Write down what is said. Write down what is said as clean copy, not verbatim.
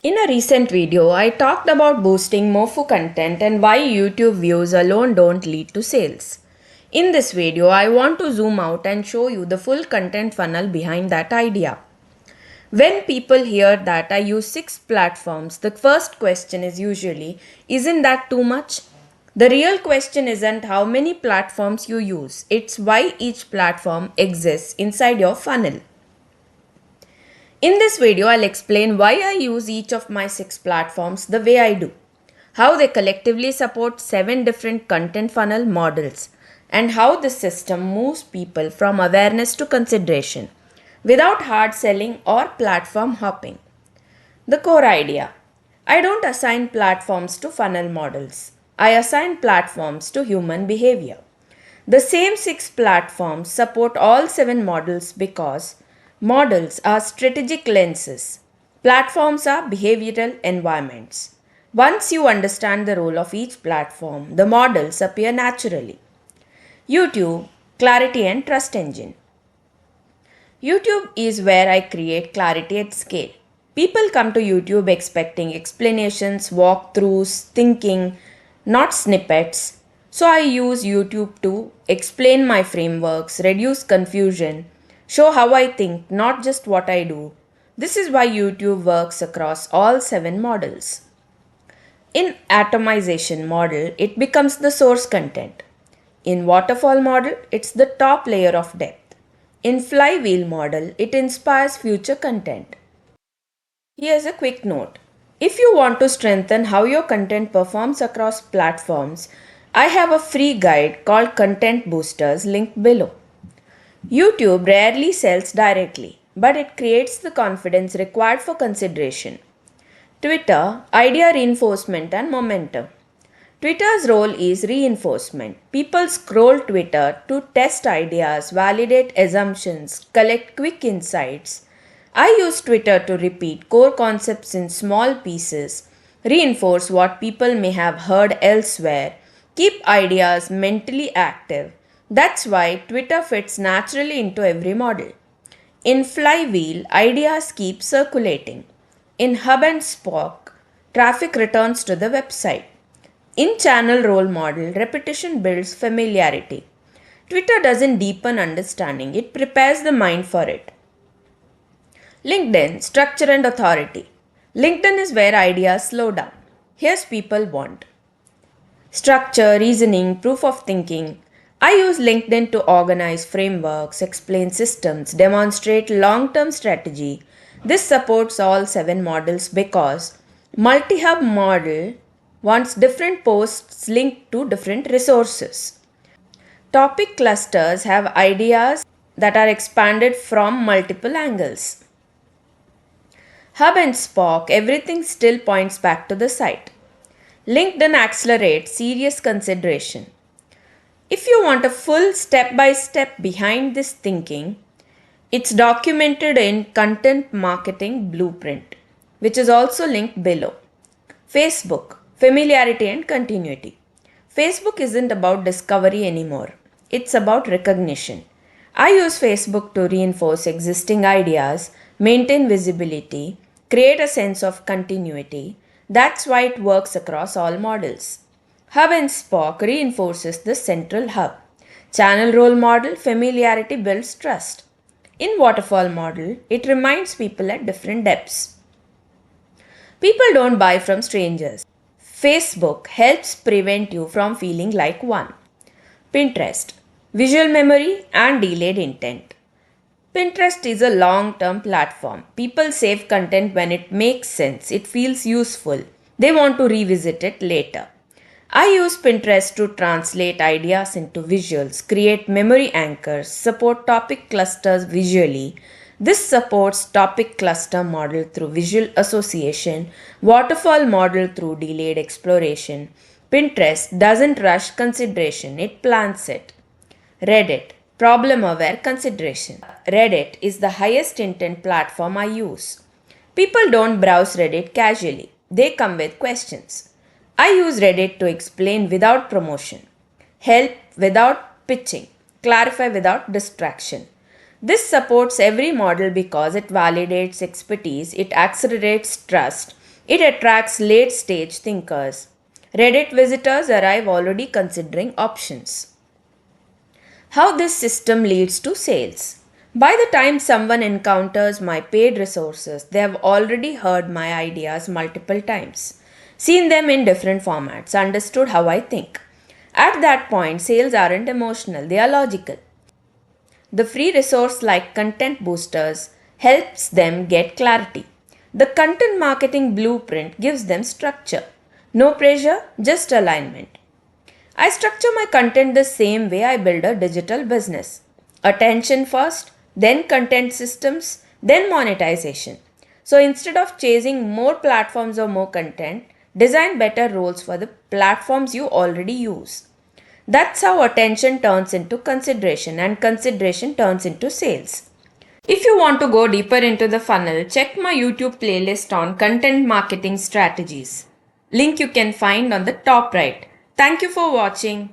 In a recent video, I talked about boosting MOFU content and why YouTube views alone don't lead to sales. In this video, I want to zoom out and show you the full content funnel behind that idea. When people hear that I use 6 platforms, the first question is usually, isn't that too much? The real question isn't how many platforms you use, it's why each platform exists inside your funnel. In this video, I'll explain why I use each of my 6 platforms the way I do, how they collectively support 7 different content funnel models, and how this system moves people from awareness to consideration without hard selling or platform hopping. The core idea: I don't assign platforms to funnel models, I assign platforms to human behavior. The same 6 platforms support all 7 models because models are strategic lenses. Platforms are behavioral environments. Once you understand the role of each platform, the models appear naturally. YouTube, Clarity and Trust Engine. YouTube is where I create clarity at scale. People come to YouTube expecting explanations, walkthroughs, thinking, not snippets. So I use YouTube to explain my frameworks, reduce confusion, show how I think, not just what I do. This is why YouTube works across all 7 models. In atomization model, it becomes the source content. In waterfall model, it's the top layer of depth. In flywheel model, it inspires future content. Here's a quick note. If you want to strengthen how your content performs across platforms, I have a free guide called Content Boosters linked below. YouTube rarely sells directly, but it creates the confidence required for consideration. Twitter, idea reinforcement and momentum. Twitter's role is reinforcement. People scroll Twitter to test ideas, validate assumptions, collect quick insights. I use Twitter to repeat core concepts in small pieces, reinforce what people may have heard elsewhere, keep ideas mentally active. That's why Twitter fits naturally into every model. In Flywheel, ideas keep circulating. In Hub and Spoke, traffic returns to the website. In Channel Role Model, repetition builds familiarity. Twitter doesn't deepen understanding, it prepares the mind for it. LinkedIn, structure and authority. LinkedIn is where ideas slow down. Here's people want structure, reasoning, proof of thinking. I use LinkedIn to organize frameworks, explain systems, demonstrate long-term strategy. This supports all 7 models because multi-hub model wants different posts linked to different resources. Topic clusters have ideas that are expanded from multiple angles. Hub and Spoke, everything still points back to the site. LinkedIn accelerates serious consideration. If you want a full step-by-step behind this thinking, it's documented in Content Marketing Blueprint, which is also linked below. Facebook, familiarity and continuity. Facebook isn't about discovery anymore. It's about recognition. I use Facebook to reinforce existing ideas, maintain visibility, create a sense of continuity. That's why it works across all models. Hub and Spoke reinforces the central hub. Channel role model, familiarity builds trust. In waterfall model, it reminds people at different depths. People don't buy from strangers. Facebook helps prevent you from feeling like one. Pinterest, visual memory and delayed intent. Pinterest is a long-term platform. People save content when it makes sense, it feels useful. They want to revisit it later. I use Pinterest to translate ideas into visuals, create memory anchors, support topic clusters visually. This supports topic cluster model through visual association, waterfall model through delayed exploration. Pinterest doesn't rush consideration, it plans it. Reddit, problem-aware consideration. Reddit is the highest intent platform I use. People don't browse Reddit casually, they come with questions. I use Reddit to explain without promotion, help without pitching, clarify without distraction. This supports every model because it validates expertise, it accelerates trust, It attracts late stage thinkers. Reddit visitors arrive already considering options. How this system leads to sales. By the time someone encounters my paid resources, they have already heard my ideas multiple times, seen them in different formats, understood how I think. At that point, sales aren't emotional, they are logical. The free resource like content boosters helps them get clarity. The content marketing blueprint gives them structure. No pressure, just alignment. I structure my content the same way I build a digital business. Attention first, then content systems, then monetization. So instead of chasing more platforms or more content, design better roles for the platforms you already use. That's how attention turns into consideration and consideration turns into sales. If you want to go deeper into the funnel, check my YouTube playlist on content marketing strategies. Link you can find on the top right. Thank you for watching.